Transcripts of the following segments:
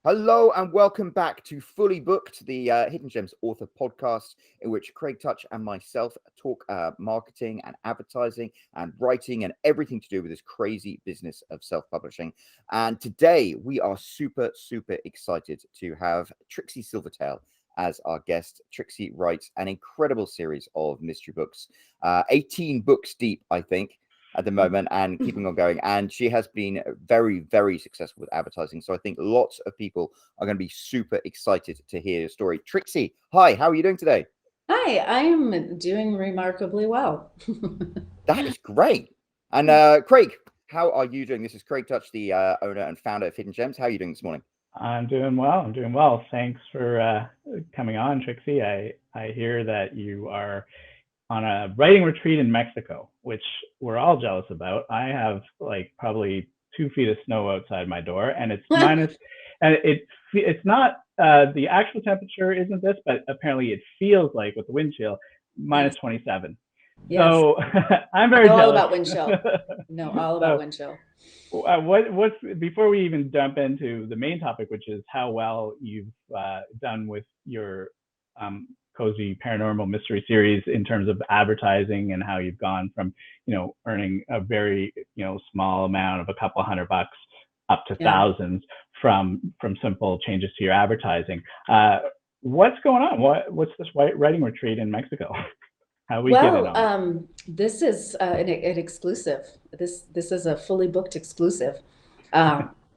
Hello and welcome back to Fully Booked, the Hidden Gems author podcast, in which Craig Touch and myself talk marketing and advertising and writing and everything to do with this crazy business of self-publishing. And today we are super excited to have Trixie Silvertale as our guest. Trixie writes an incredible series of mystery books, 18 books deep, I think, at the moment, and keeping on going. And she has been very successful with advertising. So I think lots of people are going to be super excited to hear your story. Trixie, hi, how are you doing today? Hi, I am doing remarkably well. That is great. And Craig, how are you doing? This is Craig Touch, the owner and founder of Hidden Gems. How are you doing this morning? I'm doing well. I'm doing well. Thanks for coming on, Trixie. I hear that you are on a writing retreat in Mexico, which we're all jealous about. I have like probably 2 feet of snow outside my door, and it's minus, and it's not the actual temperature isn't this, but apparently it feels like with the wind chill minus 27. Yes. So I'm very jealous. All about wind chill. No, all about wind chill. What's before we even jump into the main topic, which is how well you've done with your cozy paranormal mystery series in terms of advertising and how you've gone from earning a very small amount of a couple $100 up to thousands from simple changes to your advertising. What's going on? What's this writing retreat in Mexico? How we get it on? This is an exclusive. This is a fully booked exclusive.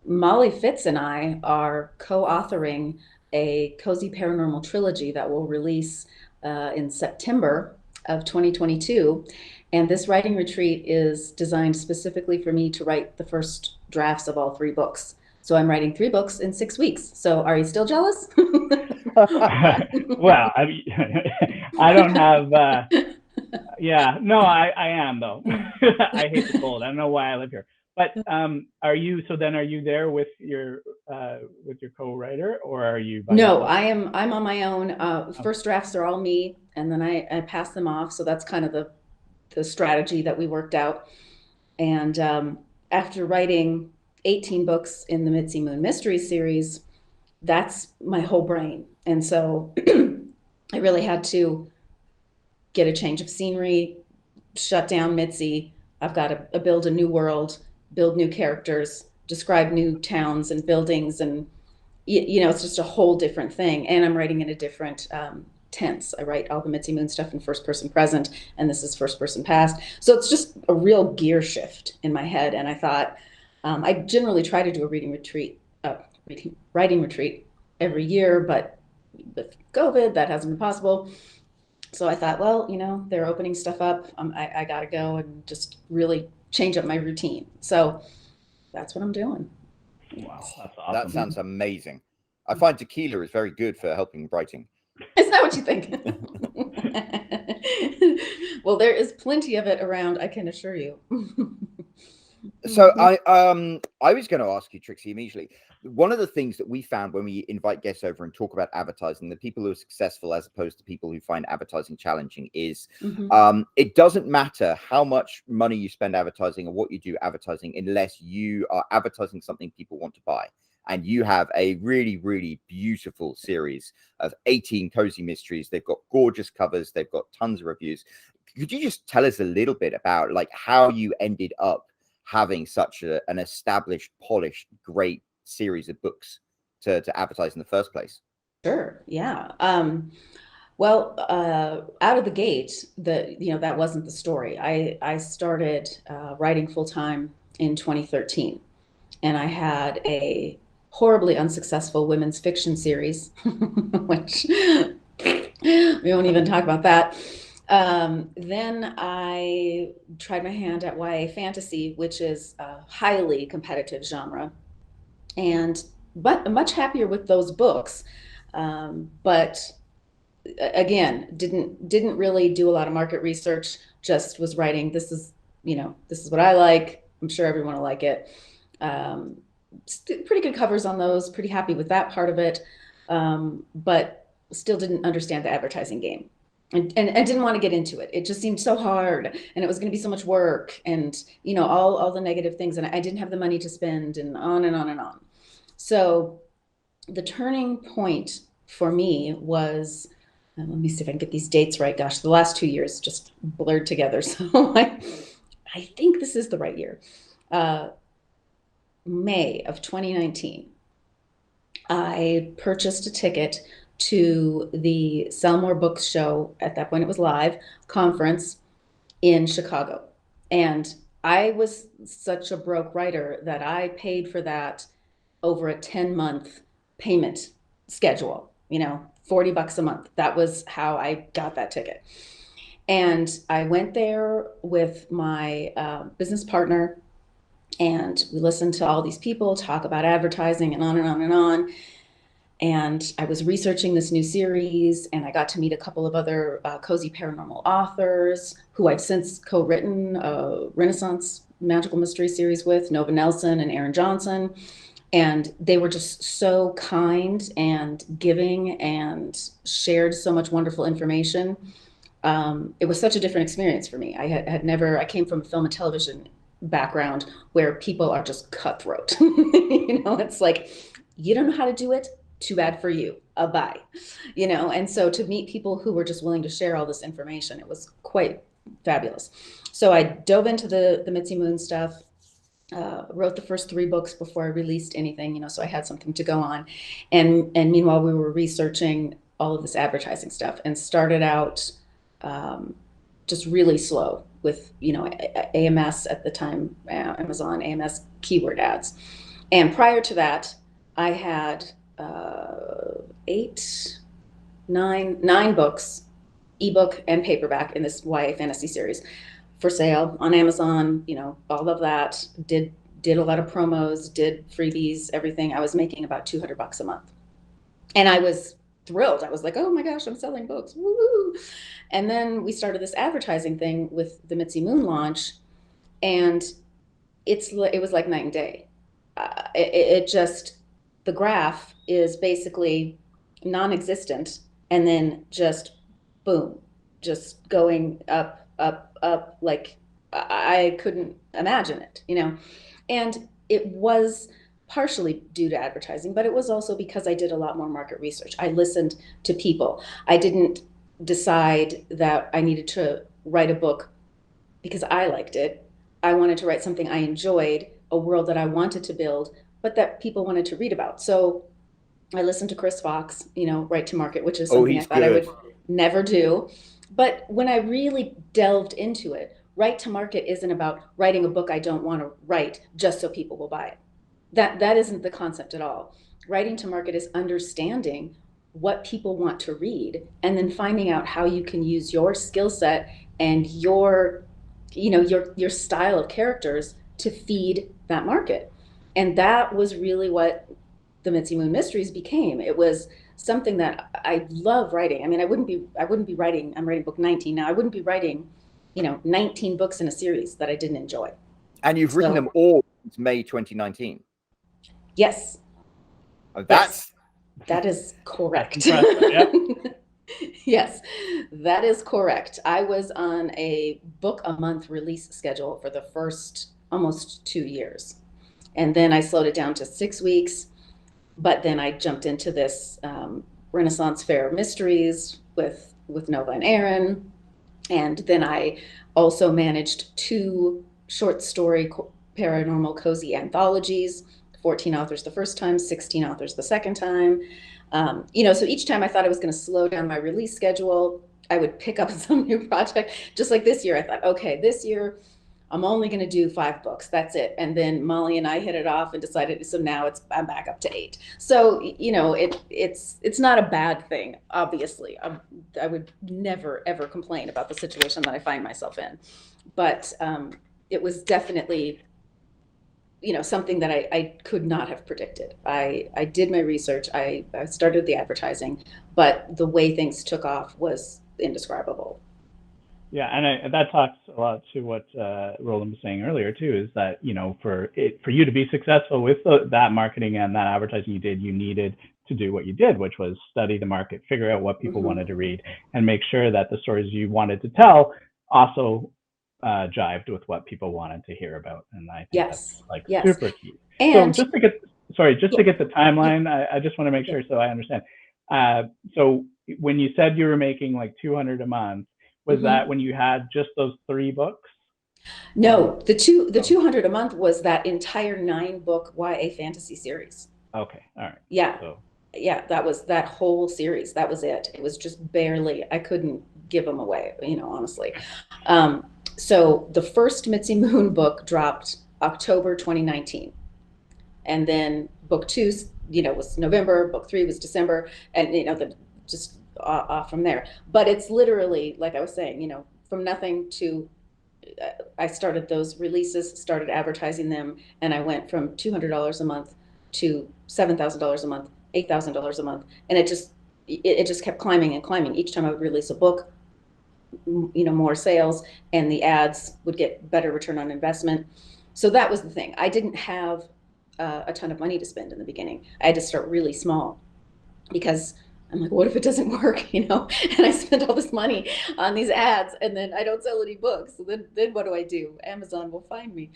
Molly Fitz and I are co-authoring a cozy paranormal trilogy that will release in September of 2022. And this writing retreat is designed specifically for me to write the first drafts of all 3 books. So I'm writing 3 books in 6 weeks. So are you still jealous? Well, I don't have, no, I am though. I hate the cold. I don't know why I live here. But are you there with your co-writer, or are you by No, yourself? I'm on my own. First drafts are all me, and then I pass them off. So that's kind of the strategy that we worked out. And after writing 18 books in the Mitzi Moon Mystery series, that's my whole brain. And so I really had to get a change of scenery, shut down Mitzi. I've got to build a new world, build new characters, describe new towns and buildings, and it's just a whole different thing. And I'm writing in a different tense. I write all the Mitzi Moon stuff in first person present, and this is first person past. So it's just a real gear shift in my head. And I thought, I generally try to do a writing retreat every year, but with COVID, that hasn't been possible. So I thought, well, they're opening stuff up. I got to go and just really change up my routine. So that's what I'm doing. Wow, that's That awesome. sounds amazing. I find tequila is very good for helping writing. Isn't that what you think? Well, there is plenty of it around, I can assure you. So I was going to ask you, Trixie, immediately. One of the things that we found when we invite guests over and talk about advertising, the people who are successful as opposed to people who find advertising challenging, is it doesn't matter how much money you spend advertising or what you do advertising unless you are advertising something people want to buy. And you have a really beautiful series of 18 cozy mysteries. They've got gorgeous covers. They've got tons of reviews. Could you just tell us a little bit about like how you ended up having such an established, polished, great series of books to advertise in the first place? Sure. Yeah. Well, out of the gate, that wasn't the story. I started writing full time in 2013, and I had a horribly unsuccessful women's fiction series, which we won't even talk about that. Then I tried my hand at YA fantasy, which is a highly competitive genre, but much happier with those books. But again, didn't really do a lot of market research. Just was writing. This is what I like. I'm sure everyone will like it. Pretty good covers on those. Pretty happy with that part of it. But still didn't understand the advertising game. And didn't want to get into it. It just seemed so hard, and it was going to be so much work, and all the negative things, and I didn't have the money to spend, and on and on and on. So the turning point for me was, let me see if I can get these dates right. Gosh, the last 2 years just blurred together. So I think this is the right year. May of 2019, I purchased a ticket to the Sell More Books show. At that point, it was live conference in Chicago. And I was such a broke writer that I paid for that over a 10-month payment schedule, $40 a month. That was how I got that ticket. And I went there with my business partner, and we listened to all these people talk about advertising and on and on and on. And I was researching this new series, and I got to meet a couple of other cozy paranormal authors who I've since co-written a Renaissance magical mystery series with, Nova Nelson and Aaron Johnson. And they were just so kind and giving and shared so much wonderful information. It was such a different experience for me. I came from a film and television background where people are just cutthroat. It's like, you don't know how to do it, too bad for you, bye. And so to meet people who were just willing to share all this information, it was quite fabulous. So I dove into the Mitzi Moon stuff, wrote the first 3 books before I released anything, so I had something to go on. And meanwhile, we were researching all of this advertising stuff, and started out just really slow with, AMS at the time, Amazon AMS keyword ads. And prior to that, I had 9 books, ebook and paperback, in this YA fantasy series for sale on Amazon, all of that. Did a lot of promos, did freebies, everything. I was making about $200 a month. And I was thrilled. I was like, oh my gosh, I'm selling books. Woo! And then we started this advertising thing with the Mitzi Moon launch, and it was like night and day. The graph is basically non-existent, and then just boom, just going up, up, up, like I couldn't imagine it, And it was partially due to advertising, but it was also because I did a lot more market research. I listened to people. I didn't decide that I needed to write a book because I liked it. I wanted to write something I enjoyed, a world that I wanted to build, but that people wanted to read about. So I listened to Chris Fox, Write to Market, which is something I thought I would never do. But when I really delved into it, Write to Market isn't about writing a book I don't want to write just so people will buy it. That isn't the concept at all. Writing to Market is understanding what people want to read, and then finding out how you can use your skill set and your style of characters to feed that market. And that was really what the Mitzi Moon Mysteries became. It was something that I love writing. I mean, I wouldn't be writing, I'm writing book 19 now, I wouldn't be writing, 19 books in a series that I didn't enjoy. And you've written them all since May 2019. Yes. Oh, that is correct. Yep. Yes, that is correct. I was on a book a month release schedule for the first almost 2 years. And then I slowed it down to 6 weeks. But then I jumped into this Renaissance Fair Mysteries with Nova and Aaron. And then I also managed 2 short story paranormal cozy anthologies, 14 authors the first time, 16 authors the second time. So each time I thought I was going to slow down my release schedule, I would pick up some new project. Just like this year, I thought, okay, this year I'm only going to do 5 books. That's it. And then Molly and I hit it off and decided, so now I'm back up to 8. So, it's not a bad thing, obviously. I would never, ever complain about the situation that I find myself in. But it was definitely, something that I could not have predicted. I did my research. I started the advertising, but the way things took off was indescribable. Yeah, and that talks a lot to what Roland was saying earlier too. Is that for you to be successful with that marketing and that advertising you did, you needed to do what you did, which was study the market, figure out what people wanted to read, and make sure that the stories you wanted to tell also jived with what people wanted to hear about. And I think that's super key. And so just to get sorry, just to get the timeline, I just want to make sure so I understand. So when you said you were making like 200 a month, was that when you had just those 3 books? No, the 200 a month was that entire 9-book YA fantasy series. Okay, all right. Yeah. So. Yeah, that was that whole series. That was it. It was just barely, I couldn't give them away, honestly. So the first Mitzi Moon book dropped October 2019. And then book 2, was November, book 3 was December, and, just off from there. But it's literally, like I was saying, from nothing to, I started those releases, started advertising them, and I went from $200 a month to $7,000 a month, $8,000 a month, and it just kept climbing and climbing. Each time I would release a book, more sales, and the ads would get better return on investment. So that was the thing. I didn't have a ton of money to spend in the beginning. I had to start really small because I'm like, what if it doesn't work, and I spent all this money on these ads and then I don't sell any books. So then what do I do? Amazon will find me.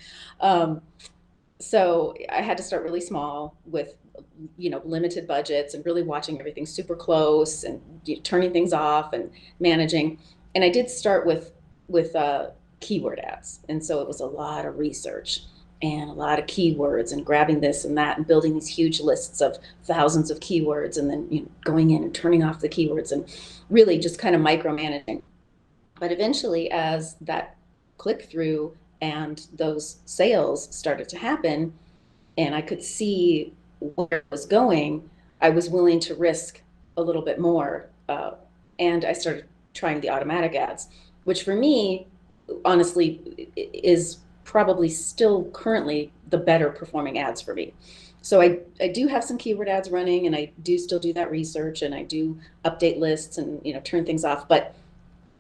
So I had to start really small with, limited budgets and really watching everything super close and turning things off and managing. And I did start with keyword ads. And so it was a lot of research and a lot of keywords and grabbing this and that and building these huge lists of thousands of keywords and then going in and turning off the keywords and really just kind of micromanaging. But eventually, as that click through and those sales started to happen and I could see where it was going, I was willing to risk a little bit more. And I started trying the automatic ads, which for me, honestly, is probably still currently the better performing ads for me. So I do have some keyword ads running and I do still do that research and I do update lists and, turn things off, but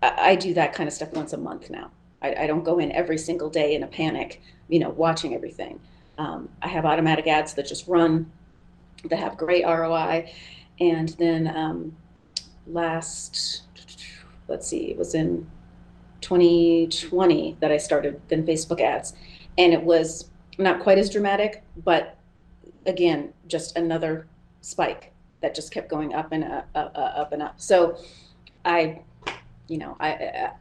I do that kind of stuff once a month now. I don't go in every single day in a panic, watching everything. I have automatic ads that just run, that have great ROI. And then it was in 2020 that I started then Facebook ads. And it was not quite as dramatic, but again, just another spike that just kept going up and up and up. So I,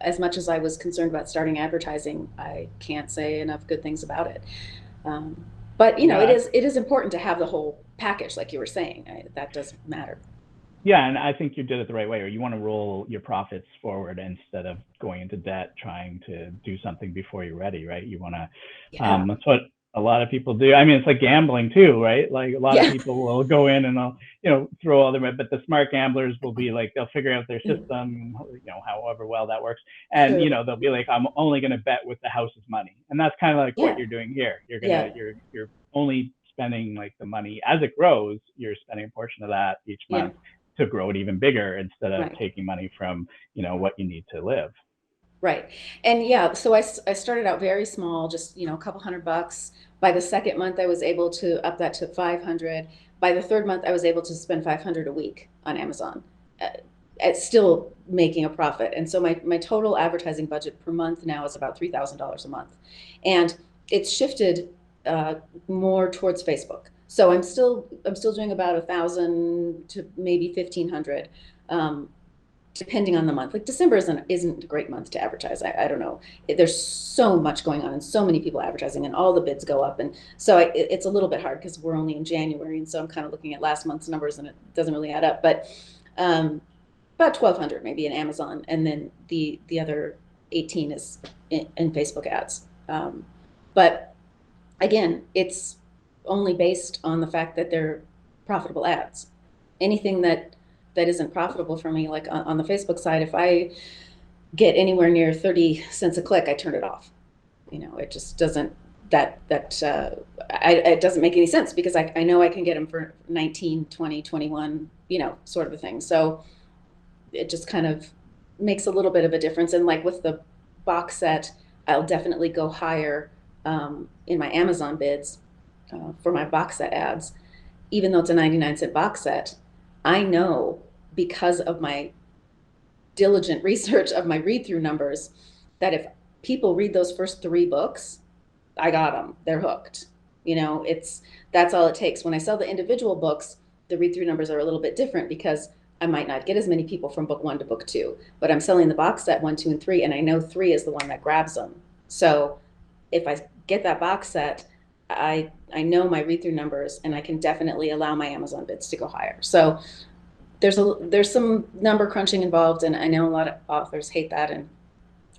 as much as I was concerned about starting advertising, I can't say enough good things about it. But it is important to have the whole package, like you were saying. That does matter. Yeah, and I think you did it the right way, or you want to roll your profits forward instead of going into debt trying to do something before you're ready, right? You want to, that's what a lot of people do. I mean, it's like gambling too, right? Like a lot of people will go in and they'll, throw all their, but the smart gamblers will be like, they'll figure out their system, however well that works. And, they'll be like, I'm only going to bet with the house's money. And that's kind of like what you're doing here. You're going to, you're only spending like the money as it grows, you're spending a portion of that each month to grow it even bigger instead of taking money from, what you need to live. Right. And so I started out very small, just, a couple $100. By the second month, I was able to up that to 500. By the third month, I was able to spend 500 a week on Amazon, at still making a profit. And so my total advertising budget per month now is about $3,000 a month. And it's shifted more towards Facebook. So I'm still doing about 1,000 to maybe 1,500, depending on the month. Like December isn't a great month to advertise. I don't know. There's so much going on and so many people advertising and all the bids go up. And so it's a little bit hard because we're only in January. And so I'm kind of looking at last month's numbers and it doesn't really add up. But about 1,200 maybe in Amazon. And then the other 18 is in Facebook ads. But again, it's only based on the fact that they're profitable ads. Anything that isn't profitable for me, like on the Facebook side, if I get anywhere near 30 cents a click, I turn it off. It just doesn't, it doesn't make any sense because I know I can get them for 19, 20, 21, sort of a thing. So it just kind of makes a little bit of a difference. And like with the box set, I'll definitely go higher in my Amazon bids for my box set ads, even though it's a 99-cent box set. I know because of my diligent research of my read-through numbers that if people read those first 3 books, I got them. They're hooked. That's all it takes. When I sell the individual books, the read through numbers are a little bit different because I might not get as many people from book 1 to book 2, but I'm selling the box set 1, 2, and 3, and I know 3 is the one that grabs them. So if I get that box set, I know my read through numbers, and I can definitely allow my Amazon bids to go higher. So there's some number crunching involved, and I know a lot of authors hate that, and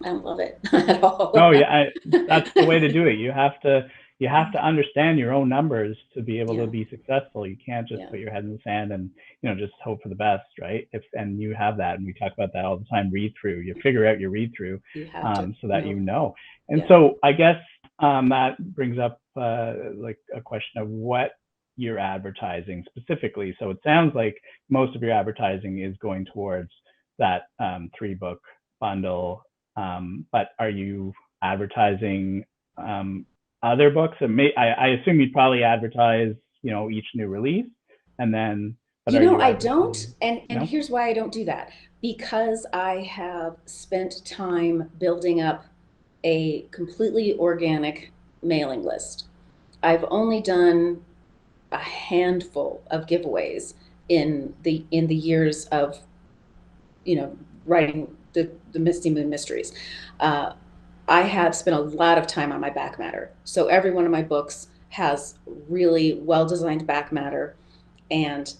I don't love it at all. No, yeah, that's the way to do it. You have to understand your own numbers to be able to be successful. You can't just put your head in the sand and just hope for the best, right? And you have that, and we talk about that all the time. Read through. You figure out your read through, so that you know. And so I guess that brings up like a question of what you're advertising specifically. So it sounds like most of your advertising is going towards that 3-book bundle. But are you advertising other books? I assume you'd probably advertise, each new release, and then. I don't, and here's why I don't do that. Because I have spent time building up a completely organic mailing list. I've only done a handful of giveaways in the years of, writing the Misty Moon Mysteries. I have spent a lot of time on my back matter. So every one of my books has really well-designed back matter, and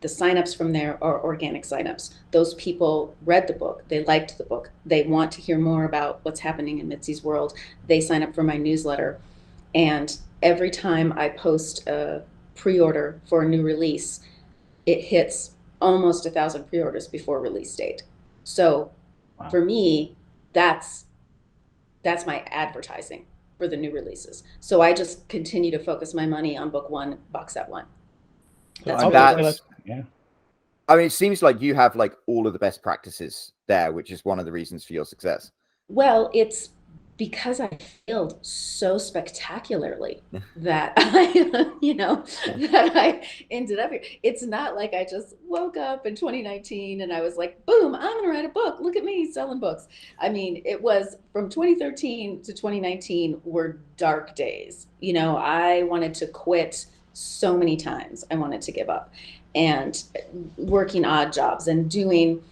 the signups from there are organic signups. Those people read the book, they liked the book, they want to hear more about what's happening in Mitzi's world. They sign up for my newsletter, and every time I post a pre-order for a new release, it hits almost 1,000 pre-orders before release date. So for me, that's my advertising for the new releases. So I just continue to focus my money on book 1, box set 1. I mean, it seems like you have like all of the best practices there, which is one of the reasons for your success. Well, it's because I failed so spectacularly that I ended up here. It's not like I just woke up in 2019 and I was like, boom, I'm going to write a book. Look at me selling books. I mean, it was from 2013 to 2019 were dark days. I wanted to quit so many times. I wanted to give up, and working odd jobs and doing,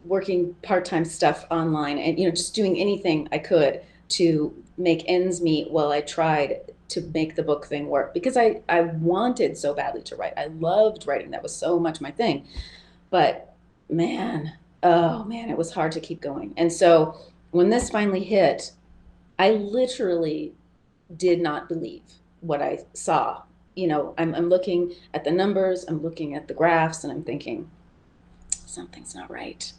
working part-time stuff online, and just doing anything I could to make ends meet while I tried to make the book thing work, because I wanted so badly to write. I loved writing. That was so much my thing. But man, it was hard to keep going. And so when this finally hit, I literally did not believe what I saw. I'm looking at the numbers, I'm looking at the graphs, and I'm thinking, something's not right.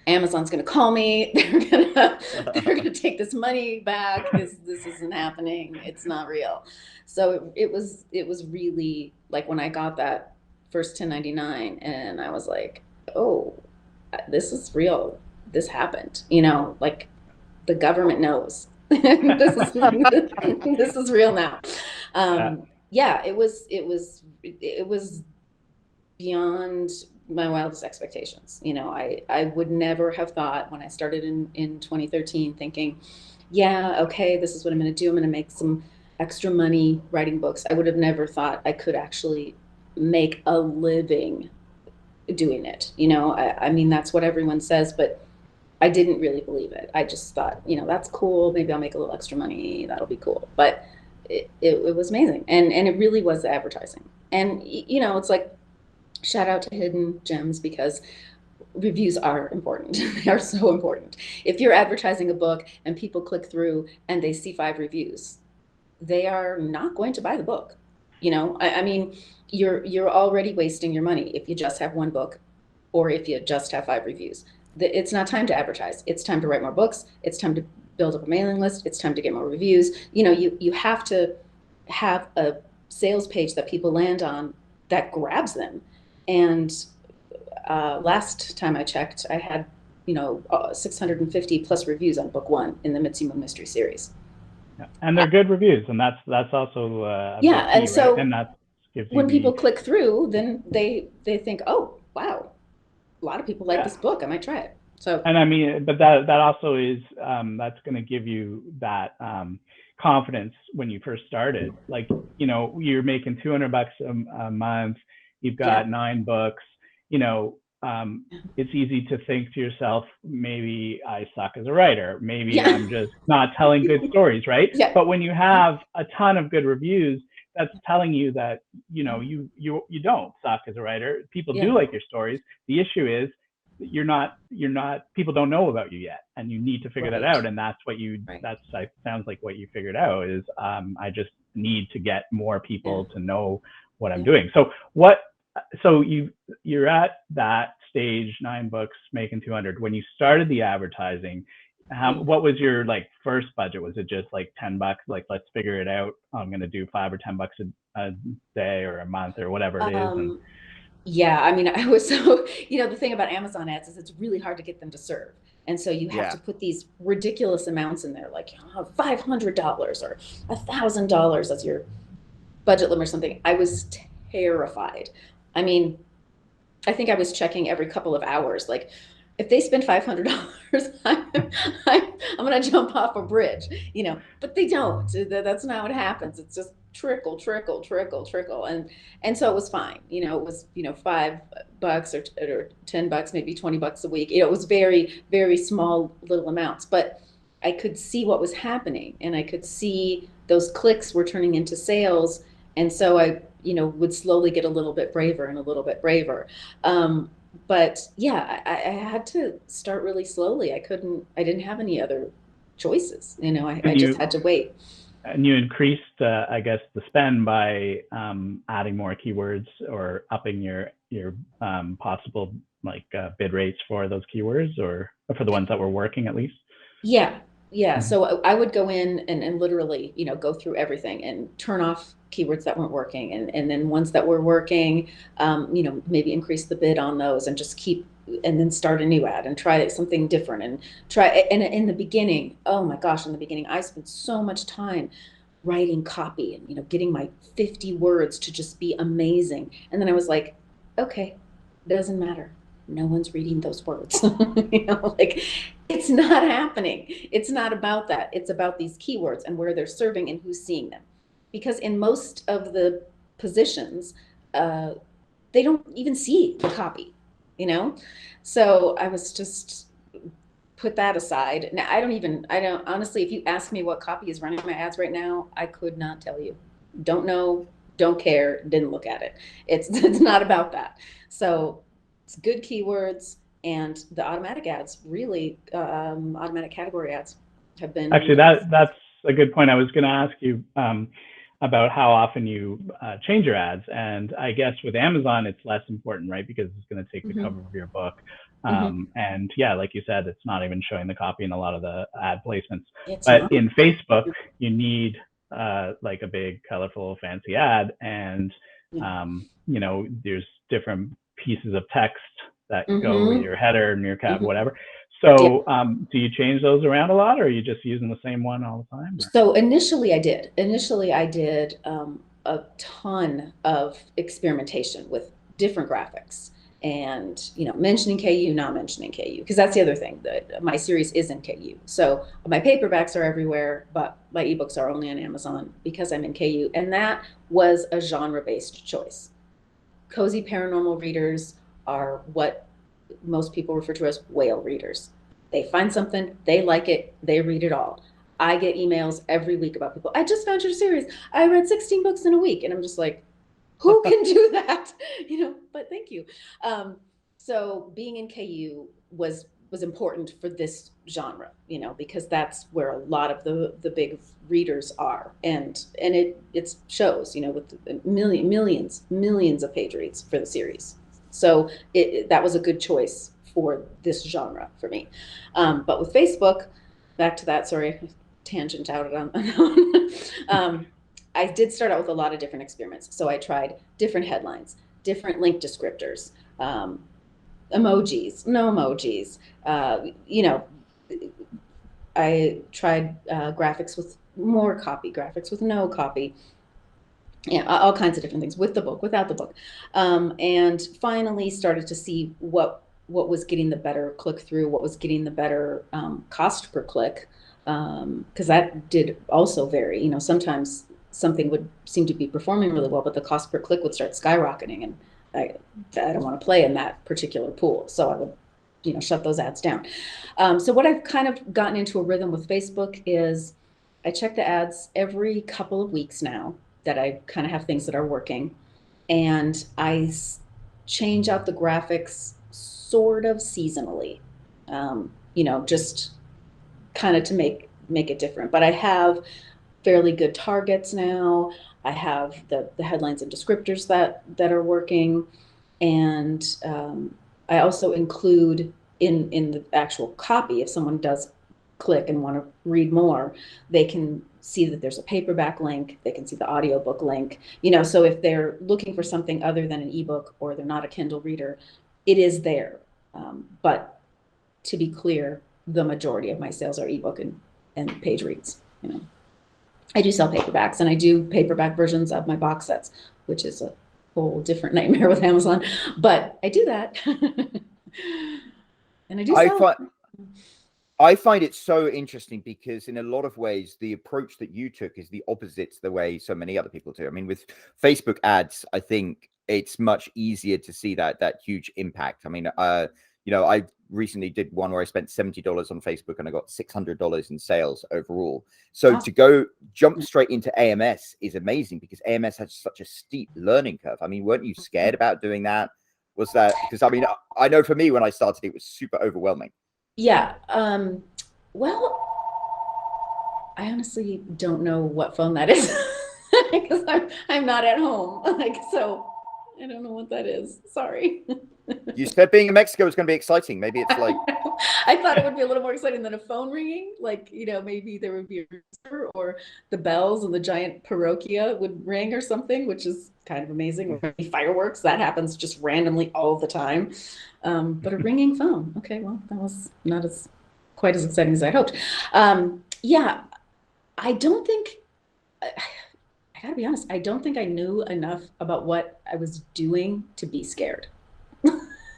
Amazon's going to call me. They're going to take this money back. This isn't happening. It's not real. So it was really like when I got that first 1099, and I was like, oh, this is real. This happened. Like the government knows. This is real now. It was beyond my wildest expectations. I would never have thought when I started in 2013 thinking, okay, this is what I'm going to do. I'm going to make some extra money writing books. I would have never thought I could actually make a living doing it. I mean, that's what everyone says, but I didn't really believe it. I just thought, that's cool. Maybe I'll make a little extra money. That'll be cool. But it was amazing. And it really was the advertising. And, it's like, shout out to Hidden Gems, because reviews are important. They are so important. If you're advertising a book and people click through and they see 5 reviews, they are not going to buy the book. I mean, you're already wasting your money if you just have 1 book, or if you just have 5 reviews. It's not time to advertise. It's time to write more books. It's time to build up a mailing list. It's time to get more reviews. You have to have a sales page that people land on that grabs them. And last time I checked, I had 650 plus reviews on book 1 in the Misty Moon Mystery series. Yeah. And they're good reviews, and that's also and so right? And that gives when people click through, then they think, oh wow, a lot of people like this book. I might try it. So, and I mean, but that also is that's going to give you that confidence when you first started? Like, you know, you're making $200 a month, you've got 9 books, you know, it's easy to think to yourself, maybe I suck as a writer, maybe I'm just not telling good stories, right? But when you have a ton of good reviews, that's telling you that, you know, you don't suck as a writer. People do like your stories. The issue is you're not people don't know about you yet, and you need to figure that out. And that's what you sounds like what you figured out is I just need to get more people to know what I'm doing. So you're at that stage, 9 books, making 200. When you started the advertising, what was your like first budget? Was it just like $10? Like, let's figure it out. I'm going to do $5 or $10 a day or a month or whatever it is. And yeah, I mean, I was so, you know, the thing about Amazon ads is it's really hard to get them to serve. And so you have to put these ridiculous amounts in there, like $500 or $1,000 as your budget limit or something. I was terrified. I mean, I think I was checking every couple of hours, like, if they spend $500, I'm going to jump off a bridge, you know, but they don't. That's not what happens. It's just trickle, trickle, trickle, trickle. And so it was fine. You know, it was, you know, $5 or $10, maybe $20 a week. You know, it was very, very small little amounts, but I could see what was happening, and I could see those clicks were turning into sales. And so I, you know, would slowly get a little bit braver and a little bit braver. But yeah, I had to start really slowly. I didn't have any other choices. You know, I just had to wait. And you increased, I guess, the spend by adding more keywords or upping your possible like bid rates for those keywords, or for the ones that were working at least. Yeah. So I would go in and literally, you know, go through everything and turn off keywords that weren't working. And then ones that were working, you know, maybe increase the bid on those and just keep, and then start a new ad and try something different and try. And in the beginning, oh my gosh, in the beginning, I spent so much time writing copy and, you know, getting my 50 words to just be amazing. And then I was like, okay, doesn't matter. No one's reading those words. You know, like, it's not happening. It's not about that. It's about these keywords and where they're serving and who's seeing them. Because in most of the positions, they don't even see the copy, you know? So I was just put that aside. Now I don't honestly, if you ask me what copy is running my ads right now, I could not tell you. Don't know, don't care, didn't look at it. It's not about that. So it's good keywords, and the automatic ads, really, automatic category ads have been. Actually, that's a good point. I was going to ask you about how often you change your ads, and I guess with Amazon, it's less important, right? Because it's going to take the cover of your book. And yeah, like you said, it's not even showing the copy in a lot of the ad placements. But in Facebook, you need like a big, colorful, fancy ad, and you know, there's different pieces of text that go with your header and your cap, whatever. So do you change those around a lot, or are you just using the same one all the time? Or? So initially I did a ton of experimentation with different graphics, and, you know, mentioning KU, not mentioning KU, because that's the other thing, that my series is in KU. So my paperbacks are everywhere, but my ebooks are only on Amazon because I'm in KU. And that was a genre-based choice. Cozy paranormal readers are what most people refer to as whale readers. They find something, they like it, they read it all. I get emails every week about people, I just found your series, I read 16 books in a week. And I'm just like, who can do that? You know, but thank you. So being in KU was important for this genre, you know, because that's where a lot of the big readers are, and it shows, you know, with millions of page reads for the series. So that was a good choice for this genre for me. But with Facebook, back to that, sorry, tangent out on that one. I did start out with a lot of different experiments. So I tried different headlines, different link descriptors, emojis, no emojis. You know, I tried graphics with more copy, graphics with no copy. Yeah, all kinds of different things, with the book, without the book. And finally started to see what was getting the better click through, what was getting the better cost per click. because that did also vary. You know, sometimes something would seem to be performing really well, but the cost per click would start skyrocketing, and I don't want to play in that particular pool, so I would, you know, shut those ads down. So what I've kind of gotten into a rhythm with Facebook is I check the ads every couple of weeks now that I kind of have things that are working, and I change out the graphics sort of seasonally, you know, just kind of to make it different. But I have fairly good targets now. I have the headlines and descriptors that are working, and I also include in the actual copy, if someone does click and want to read more, they can see that there's a paperback link, they can see the audiobook link, you know, so if they're looking for something other than an ebook, or they're not a Kindle reader, it is there. But to be clear, the majority of my sales are ebook and page reads. You know, I do sell paperbacks, and I do paperback versions of my box sets, which is a whole different nightmare with Amazon, but I do that. And I do sell. I find it so interesting because in a lot of ways, the approach that you took is the opposite to the way so many other people do. I mean, with Facebook ads, I think it's much easier to see that huge impact. I mean, you know, I recently did one where I spent $70 on Facebook and I got $600 in sales overall. So Wow. to jump straight into AMS is amazing because AMS has such a steep learning curve. I mean, weren't you scared about doing that? Was that because I mean, I know for me when I started, it was super overwhelming. Yeah. Well, I honestly don't know what phone that is because I'm not at home. Like, so I don't know what that is. Sorry. You said being in Mexico is going to be exciting. Maybe it's like I thought it would be a little more exciting than a phone ringing. Like, you know, maybe there would be a rooster, or the bells and the giant paroquia would ring or something, which is kind of amazing. Or maybe fireworks, that happens just randomly all the time. But a ringing phone. Okay, well, that was not as quite as exciting as I hoped. Yeah, I don't think. I gotta be honest. I don't think I knew enough about what I was doing to be scared.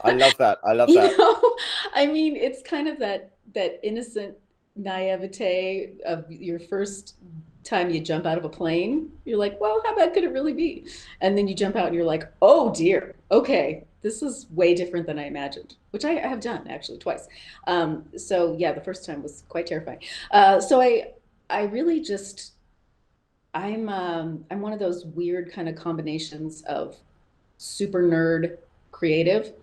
I love that. I love You that. know, I mean, it's kind of that innocent naivete of your first time you jump out of a plane. You're like, well, how bad could it really be? And then you jump out and you're like, oh dear, okay, this is way different than I imagined, which I have done actually twice. So yeah, the first time was quite terrifying. So I really just I'm one of those weird kind of combinations of super nerd creative.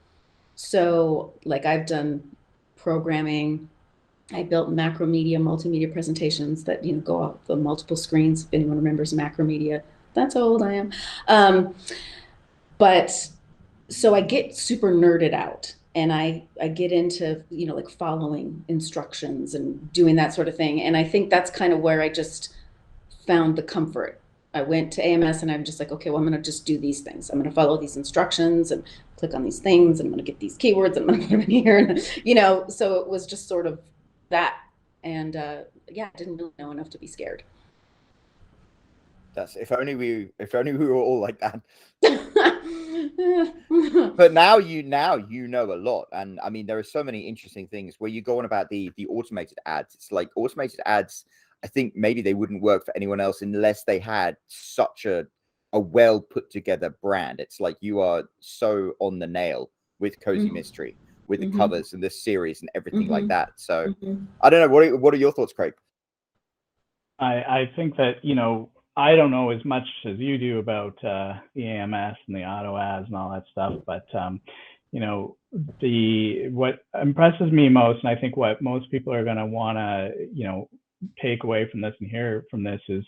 So like I've done programming, I built macromedia, multimedia presentations that, you know, go off the multiple screens. If anyone remembers macromedia, that's how old I am. But so I get super nerded out, and I get into, you know, like following instructions and doing that sort of thing. And I think that's kind of where I just found the comfort. I went to AMS and I'm just like, okay, well, I'm going to just do these things. I'm going to follow these instructions and click on these things. And I'm going to get these keywords. I'm going to put them in here. And, you know, so it was just sort of that. And yeah, I didn't really know enough to be scared. That's if only we were all like that. But now you know a lot, and I mean there are so many interesting things where you go on about the automated ads. It's like automated ads, I think maybe they wouldn't work for anyone else unless they had such a well put together brand. It's like you are so on the nail with Cozy Mystery, with the covers and the series and everything like that. So I don't know, what are your thoughts, Craig? I think that, you know, I don't know as much as you do about the AMS and the auto ads and all that stuff, but you know, what impresses me most, and I think what most people are going to want to, you know, take away from this and hear from this is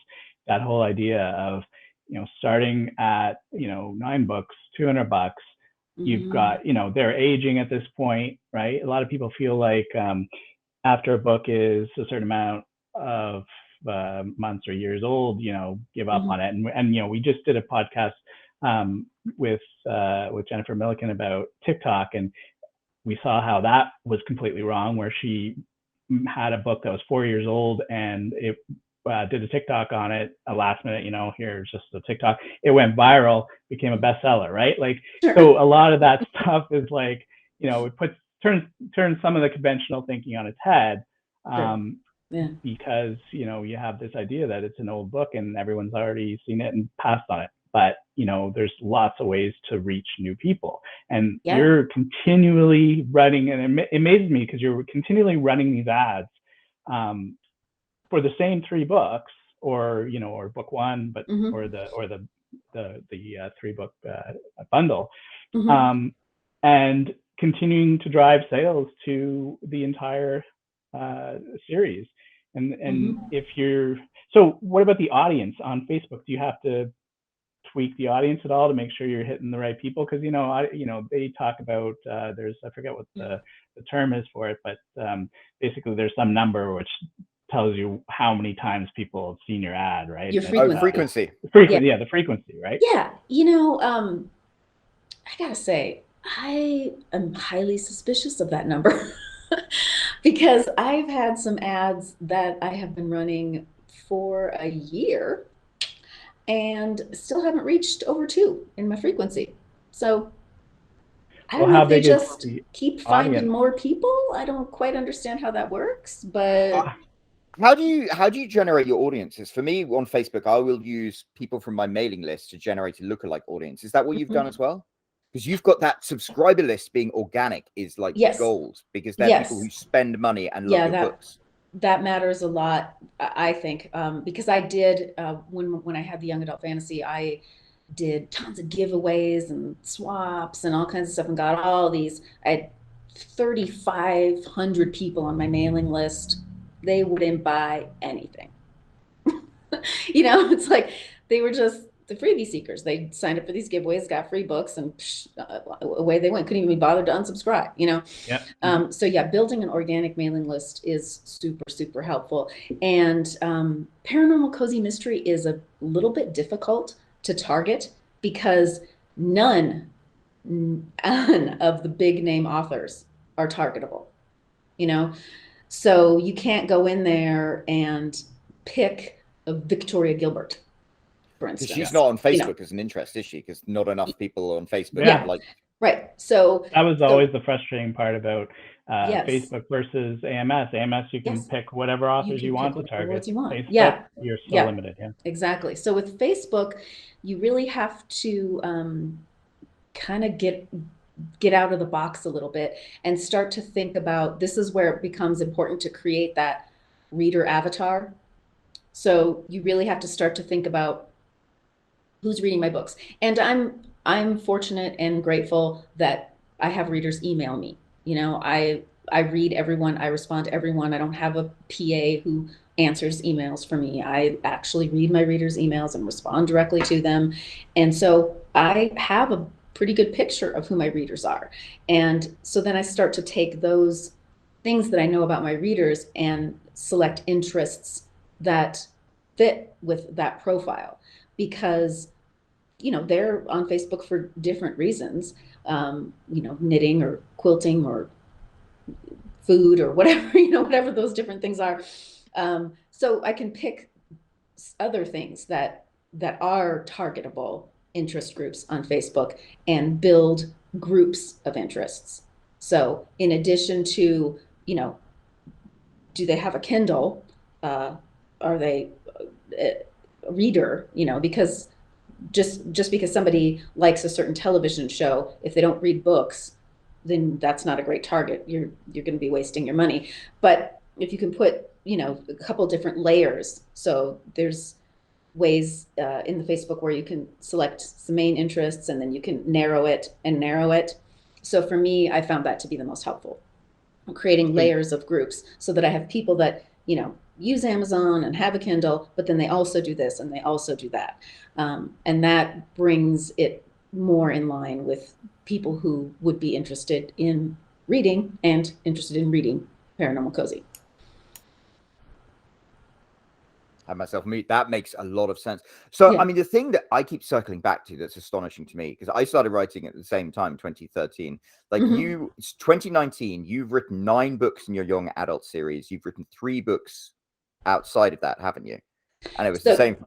that whole idea of, you know, starting at, you know, 9 books, $200. You've got, you know, they're aging at this point, right? A lot of people feel like after a book is a certain amount of months or years old, you know, give up on it. And you know, we just did a podcast with Jennifer Milliken about TikTok, and we saw how that was completely wrong, where she had a book that was 4 years old and it did a TikTok on it, a last minute, you know, here's just a TikTok. It went viral, became a bestseller, right? Like, so a lot of that stuff is like, you know, it turns some of the conventional thinking on its head. because, you know, you have this idea that it's an old book and everyone's already seen it and passed on it. But, you know, there's lots of ways to reach new people. And you're continually running, and it amazes me because you're continually running these ads for the same 3 books, or, you know, or book 1, but or the 3-book bundle, and continuing to drive sales to the entire series. And if you're, so what about the audience on Facebook? Do you have to tweak the audience at all to make sure you're hitting the right people? Because, you know, they talk about there's, I forget what the term is for it, but basically there's some number which tells you how many times people have seen your ad, right? Your frequency. Frequency. Yeah, the frequency, right? Yeah, you know, I gotta say, I am highly suspicious of that number because I've had some ads that I have been running for a year and still haven't reached over 2 in my frequency. So I don't know if they just keep finding more people. I don't quite understand how that works, but how do you generate your audiences? For me, on Facebook, I will use people from my mailing list to generate a lookalike audience. Is that what you've done as well? Because you've got that subscriber list being organic is like gold, because they're people who spend money and love your books. That matters a lot, I think, because I did when I had the young adult fantasy, I did tons of giveaways and swaps and all kinds of stuff, and got all these. I had 3,500 people on my mailing list. They wouldn't buy anything. You know, it's like they were just the freebie seekers. They signed up for these giveaways, got free books, and away they went. Couldn't even be bothered to unsubscribe, you know? So yeah, building an organic mailing list is super, super helpful. And Paranormal Cozy Mystery is a little bit difficult to target because none of the big name authors are targetable, you know? So you can't go in there and pick a Victoria Gilbert, for instance. She's not on Facebook as an interest, is she? Because not enough people on Facebook. Right. So that was always the frustrating part about Facebook versus AMS. AMS, you can pick whatever authors you want to target. Facebook, you're so limited. Exactly. So with Facebook, you really have to kind of get out of the box a little bit and start to think about, this is where it becomes important to create that reader avatar. So you really have to start to think about who's reading my books. And I'm fortunate and grateful that I have readers email me. You know, I read everyone, I respond to everyone. I don't have a PA who answers emails for me. I actually read my readers' emails and respond directly to them. And so I have a pretty good picture of who my readers are. And so then I start to take those things that I know about my readers and select interests that fit with that profile, because, you know, they're on Facebook for different reasons, you know, knitting or quilting or food or whatever, you know, whatever those different things are. So I can pick other things that are targetable interest groups on Facebook and build groups of interests. So in addition to, you know, do they have a Kindle? Are they a reader? You know, because just because somebody likes a certain television show, if they don't read books, then that's not a great target. You're going to be wasting your money. But if you can put, you know, a couple different layers, so there's ways in the Facebook where you can select some main interests and then you can narrow it. So for me, I found that to be the most helpful, creating layers of groups so that I have people that, you know, use Amazon and have a Kindle, but then they also do this and they also do that. And that brings it more in line with people who would be interested in reading and interested in reading Paranormal Cozy. Have myself mute. That makes a lot of sense. So, I mean, the thing that I keep circling back to that's astonishing to me, because I started writing at the same time, 2013. Like it's 2019, you've written 9 books in your young adult series. You've written 3 books outside of that, haven't you? And it was the same.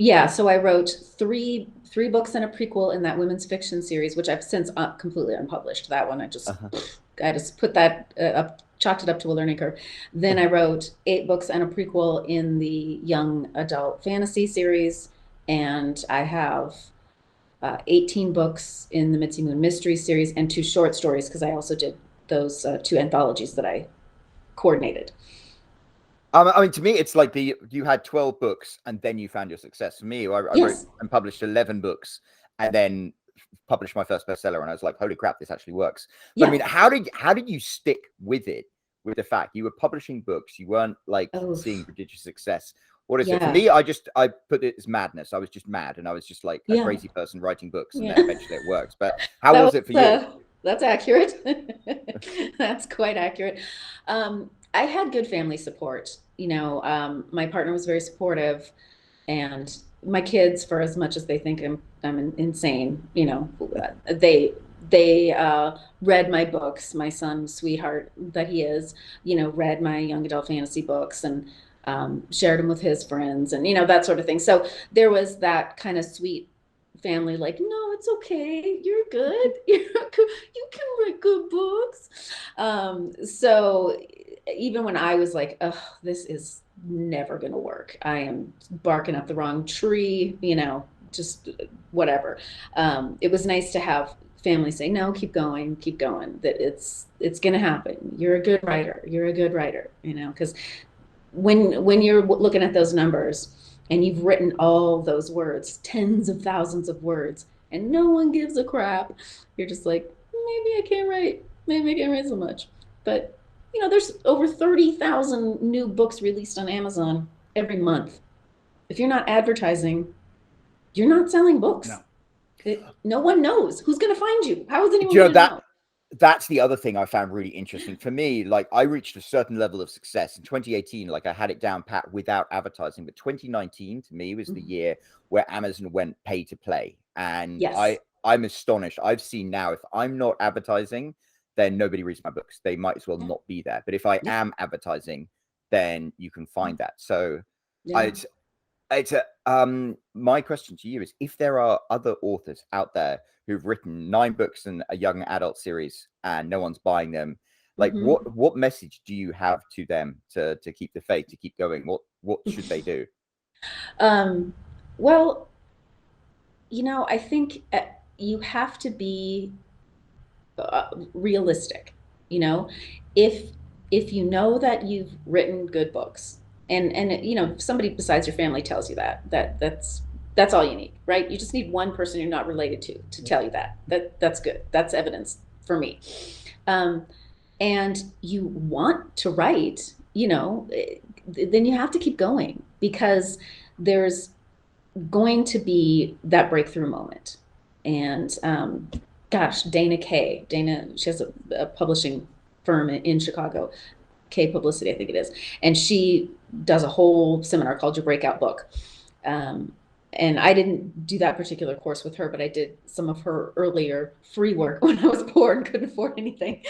Yeah, so I wrote three books and a prequel in that women's fiction series, which I've since completely unpublished. That one I just put that up, chalked it up to a learning curve. Then I wrote 8 books and a prequel in the young adult fantasy series, and I have 18 books in the Mitzi Moon Mystery series and 2 short stories because I also did those 2 anthologies that I coordinated. I mean, to me, it's like you had 12 books and then you found your success. For me, I wrote Yes. and published 11 books and then published my first bestseller, and I was like, holy crap, this actually works. But I mean, how did you stick with it, with the fact you were publishing books, you weren't like seeing prodigious success? What is it? For me, I put it as madness. I was just mad, and I was just like a crazy person writing books, and then eventually it works. But how was it for you? That's accurate. That's quite accurate. I had good family support. You know, my partner was very supportive, and my kids, for as much as they think I'm insane, you know, they read my books. My son, sweetheart that he is, you know, read my young adult fantasy books and shared them with his friends, and you know, that sort of thing. So there was that kind of sweet family, like, no, it's okay, you're good, you can write good books. So even when I was like, oh, this is never gonna work, I am barking up the wrong tree, you know, just whatever, it was nice to have family say, no, keep going, that it's gonna happen, you're a good writer, you know, because when you're looking at those numbers and you've written all those words, tens of thousands of words, and no one gives a crap, you're just like, maybe I can't write so much. But you know, there's over 30,000 new books released on Amazon every month. If you're not advertising, you're not selling books. No one knows who's going to find you. How is anyone going to know? That's the other thing I found really interesting. For me, like, I reached a certain level of success in 2018. Like, I had it down pat without advertising, but 2019 to me was the year where Amazon went pay to play. And I'm astonished. I've seen now, if I'm not advertising, then nobody reads my books. They might as well not be there. But if I am advertising, then you can find that. So my question to you is, if there are other authors out there who've written 9 books in a young adult series and no one's buying them, like, what message do you have to them to keep the faith, to keep going? What should they do? Well, you know, I think you have to be realistic. You know, if you know that you've written good books, and you know, somebody besides your family tells you that's all you need, right? You just need one person you're not related to tell you that's good. That's evidence for me. And you want to write, you know, then you have to keep going, because there's going to be that breakthrough moment. And gosh, Dana, she has a publishing firm in Chicago, K Publicity, I think it is. And she does a whole seminar called Your Breakout Book. And I didn't do that particular course with her, but I did some of her earlier free work when I was poor and couldn't afford anything.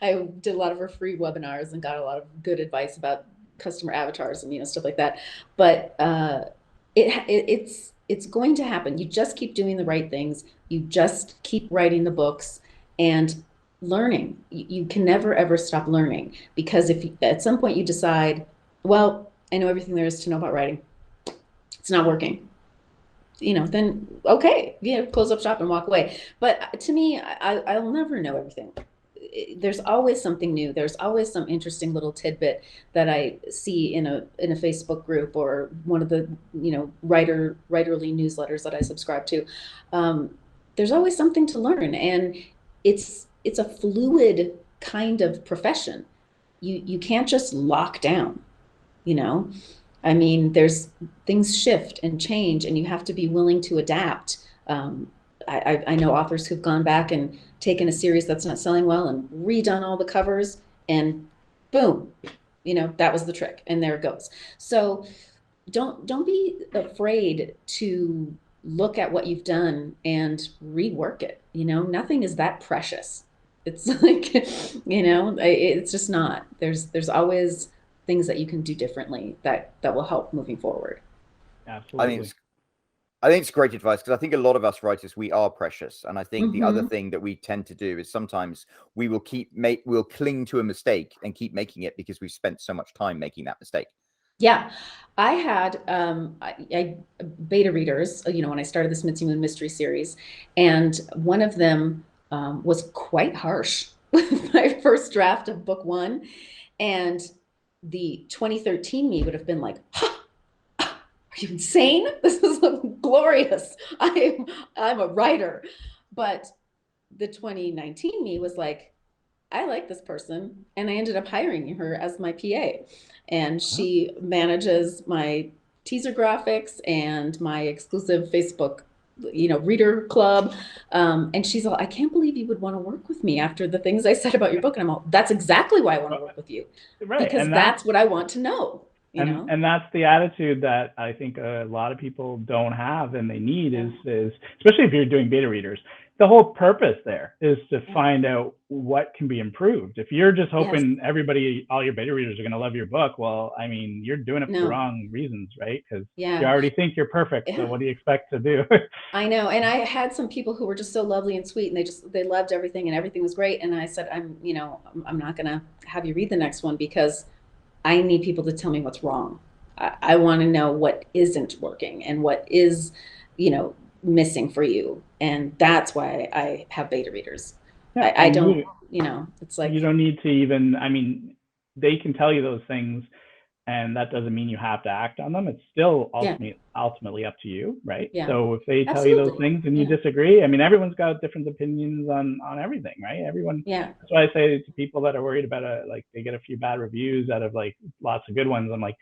I did a lot of her free webinars and got a lot of good advice about customer avatars and, you know, stuff like that. But it's going to happen. You just keep doing the right things. You just keep writing the books and learning. You can never, ever stop learning, because if at some point you decide, well, I know everything there is to know about writing, it's not working, you know, then okay, yeah, close up shop and walk away. But to me, I'll never know everything. There's always something new. There's always some interesting little tidbit that I see in a Facebook group or one of the, you know, writerly newsletters that I subscribe to. There's always something to learn, and it's a fluid kind of profession. You can't just lock down, you know. I mean, there's things shift and change, and you have to be willing to adapt. I know authors who've gone back and taken a series that's not selling well and redone all the covers, and boom, you know, that was the trick, and there it goes. So don't be afraid to look at what you've done and rework it. You know, nothing is that precious. It's like, you know, it's just not. There's always things that you can do differently that will help moving forward. Absolutely. I think I think it's great advice, because I think a lot of us writers, we are precious. And I think the other Mhm. thing that we tend to do is sometimes we will we'll cling to a mistake and keep making it because we've spent so much time making that mistake. Yeah, I had beta readers, when I started this Mitzi Moon mystery series, and one of them was quite harsh with my first draft of book one, and the 2013 me would have been like, are you insane? This is glorious. I'm a writer. But the 2019 me was like, I like this person, and I ended up hiring her as my PA. And she manages my teaser graphics and my exclusive Facebook, reader club. And she's all, I can't believe you would want to work with me after the things I said about your book. And I'm all, that's exactly why I want to work with you, Right. because that's what I want to know. And that's the attitude that I think a lot of people don't have, and they need is especially if you're doing beta readers. The whole purpose there is to find out what can be improved. If you're just hoping all your beta readers are going to love your book, well, I mean, you're doing it for the wrong reasons, right? Because you already think you're perfect. So what do you expect to do? I know. And I had some people who were just so lovely and sweet, and they loved everything, and everything was great. And I said, I'm not going to have you read the next one, because I need people to tell me what's wrong. I want to know what isn't working and what is, missing for you. And that's why I have beta readers. Yeah, I don't, it's like, you don't need to even, I mean, they can tell you those things, and that doesn't mean you have to act on them. It's still ultimately up to you, right? Yeah. So if they tell you those things and you disagree, I mean, everyone's got different opinions on everything, right? Everyone. Yeah. That's why I say to people that are worried about like they get a few bad reviews out of like lots of good ones. I'm like,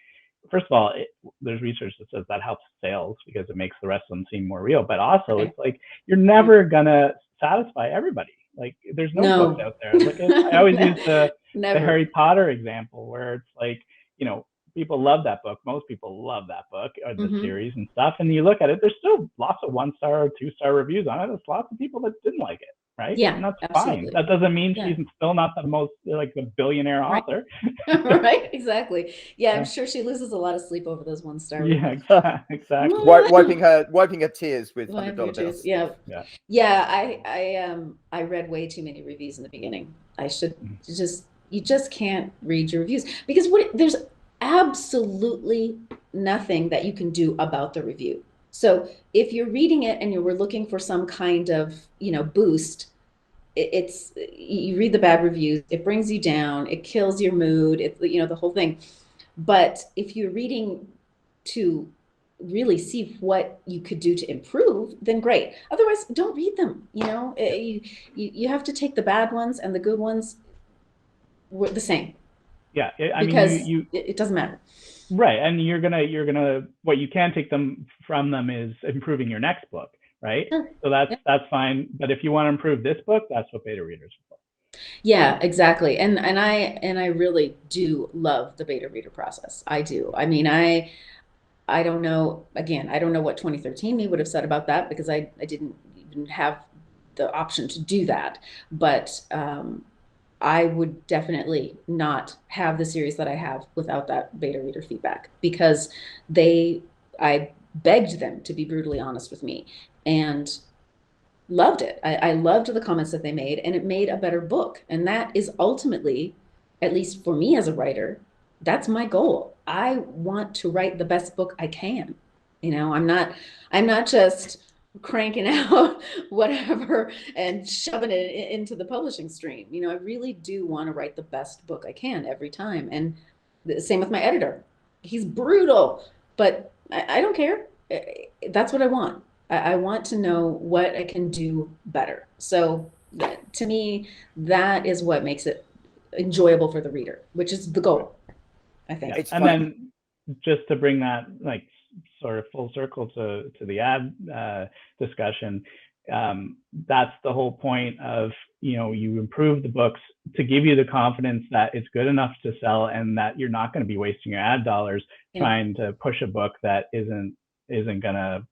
first of all, there's research that says that helps sales because it makes the rest of them seem more real. But also, it's like you're never gonna satisfy everybody. Like there's no books out there. Like I always use the Harry Potter example, where it's like, people love that book. Most people love that book or the series and stuff. And you look at it, there's still lots of 1-star or 2-star reviews on it. There's lots of people that didn't like it, right? Yeah, and that's absolutely. fine. That doesn't mean she's still not the most like the billionaire author. Right, exactly. Yeah, I'm sure she loses a lot of sleep over those 1-star reviews. Yeah, exactly. Wiping her tears with $100 bills. I read way too many reviews in the beginning. I should you just can't read your reviews, because there's absolutely nothing that you can do about the review. So if you're reading it and you were looking for some kind of, boost, it's you read the bad reviews, it brings you down, it kills your mood, the whole thing. But if you're reading to really see what you could do to improve, then great. Otherwise, don't read them. You have to take the bad ones, and the good ones were the same. Yeah, because it doesn't matter. Right, and you're gonna what you can take from them is improving your next book, right? So that's fine. But if you want to improve this book, that's what beta readers are for. Yeah, exactly. And I really do love the beta reader process. I do. I mean, I don't know. Again, I don't know what 2013 me would have said about that, because I didn't even have the option to do that. But I would definitely not have the series that I have without that beta reader feedback, because I begged them to be brutally honest with me, and loved it. I loved the comments that they made, and it made a better book. And that is ultimately, at least for me as a writer, that's my goal. I want to write the best book I can. I'm not just cranking out whatever and shoving it into the publishing stream. I really do want to write the best book I can every time. And the same with my editor. He's brutal, but I don't care. That's what I want. I want to know what I can do better. So to me, that is what makes it enjoyable for the reader, which is the goal, I think. And then just to bring that like sort of full circle to the ad discussion, that's the whole point of, you improve the books to give you the confidence that it's good enough to sell, and that you're not going to be wasting your ad dollars trying to push a book that isn't gonna,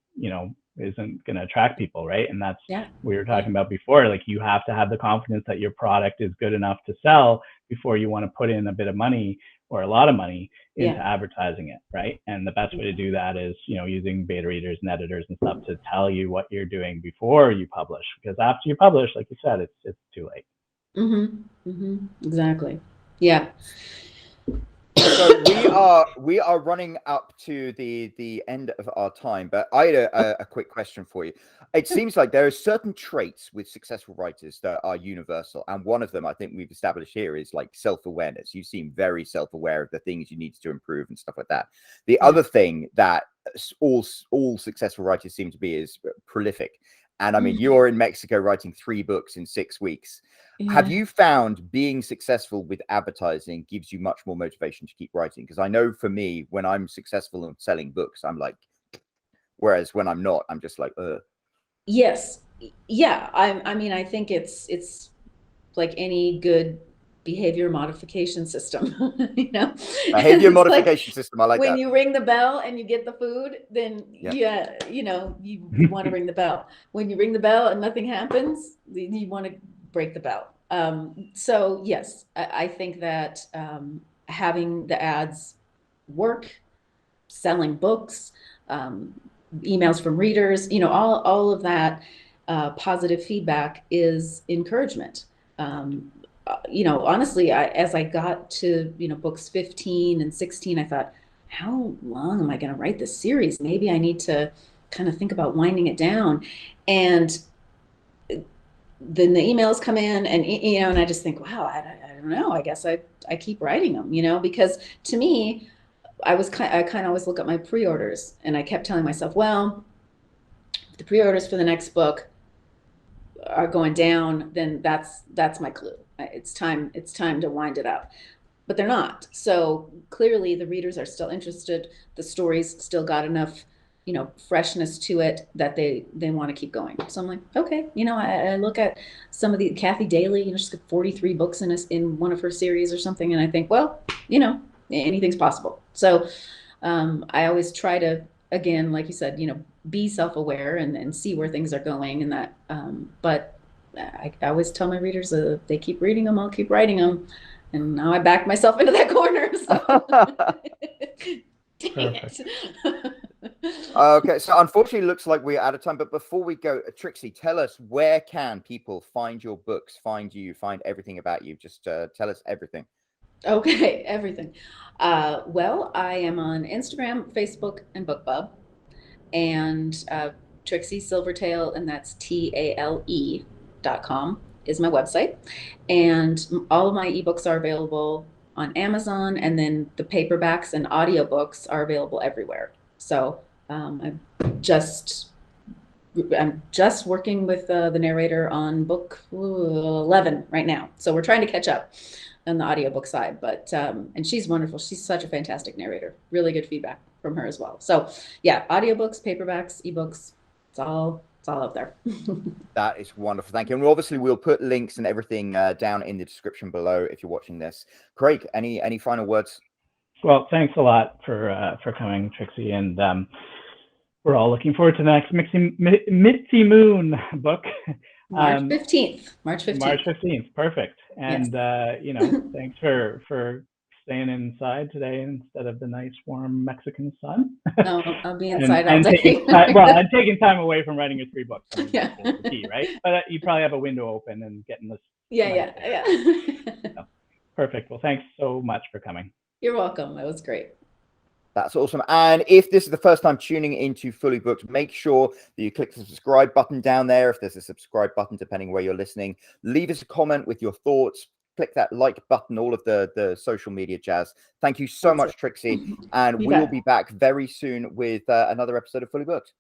isn't going to attract people, right? And that's Yeah. we were talking about before. Like, you have to have the confidence that your product is good enough to sell before you want to put in a bit of money or a lot of money into advertising it, right? And the best way to do that is, you know, using beta readers and editors and stuff to tell you what you're doing before you publish, because after you publish, like you said, it's too late. Exactly. Yeah. So we are running up to the end of our time, but I had a quick question for you. It seems like there are certain traits with successful writers that are universal, and one of them I think we've established here is like self-awareness. You seem very self-aware of the things you need to improve and stuff like that. The other thing that all successful writers seem to be is prolific. And I mean, you're in Mexico writing 3 books in 6 weeks. Yeah. Have you found being successful with advertising gives you much more motivation to keep writing? Because I know for me, when I'm successful in selling books, I'm like, whereas when I'm not, I'm just like, ugh. Yes. Yeah. I mean, I think it's like any good behavior modification system, you know. Behavior It's modification system. I like when that. you ring the bell and you get the food, then you know, you want to ring the bell. When you ring the bell and nothing happens, you want to break the bell. So yes, I think that having the ads work, selling books, emails from readers, you know, all of that positive feedback is encouragement. You know, honestly, as I got to, you know, books 15 and 16, I thought, how long am I going to write this series? Maybe I need to kind of think about winding it down. And then the emails come in, and, you know, and I just think, wow, I don't know. I guess I keep writing them, you know, because to me, I kind of always look at my pre-orders, and I kept telling myself, well, if the pre-orders for the next book are going down, then that's my clue. It's time to wind it up. But they're not. So clearly the readers are still interested. The story's still got enough, you know, freshness to it that they want to keep going. So I'm like, okay, you know, I look at some of the Kathy Daly, you know, she's got 43 books in one of her series or something, and I think, well, you know, anything's possible. So I always try to, again, like you said, you know, be self-aware and see where things are going, and that. But I always tell my readers, if they keep reading them, I'll keep writing them. And now I backed myself into that corner. So. Dang it. Okay, so unfortunately, it looks like we're out of time. But before we go, Trixie, tell us, where can people find your books, find you, find everything about you? Just tell us everything. Okay, everything. Well, I am on Instagram, Facebook, and BookBub, and Trixie Silvertale, and that's TALE.com is my website. And all of my ebooks are available on Amazon, and then the paperbacks and audiobooks are available everywhere. So I'm just working with the narrator on book 11 right now. So we're trying to catch up on the audiobook side, but and she's wonderful. She's such a fantastic narrator. Really good feedback from her as well. So yeah, audiobooks, paperbacks, ebooks, it's all up there. That is wonderful. Thank you. And obviously we'll put links and everything down in the description below if you're watching this. Craig, any final words? Well, thanks a lot for coming, Trixie, and we're all looking forward to the next Mitzi Moon book. March 15th. March 15th. Perfect. And yes. You know, thanks for staying inside today instead of the nice warm Mexican sun. No, I'll be inside all day. I'm taking time away from writing your 3 books. Yeah. That's the key, right? But you probably have a window open and getting this. Yeah. So, perfect. Well, thanks so much for coming. You're welcome. That was great. That's awesome. And if this is the first time tuning into Fully Booked, make sure that you click the subscribe button down there. If there's a subscribe button, depending where you're listening, leave us a comment with your thoughts. Click that like button, all of the social media jazz. Thank you so much, Trixie. And we will be back very soon with another episode of Fully Booked.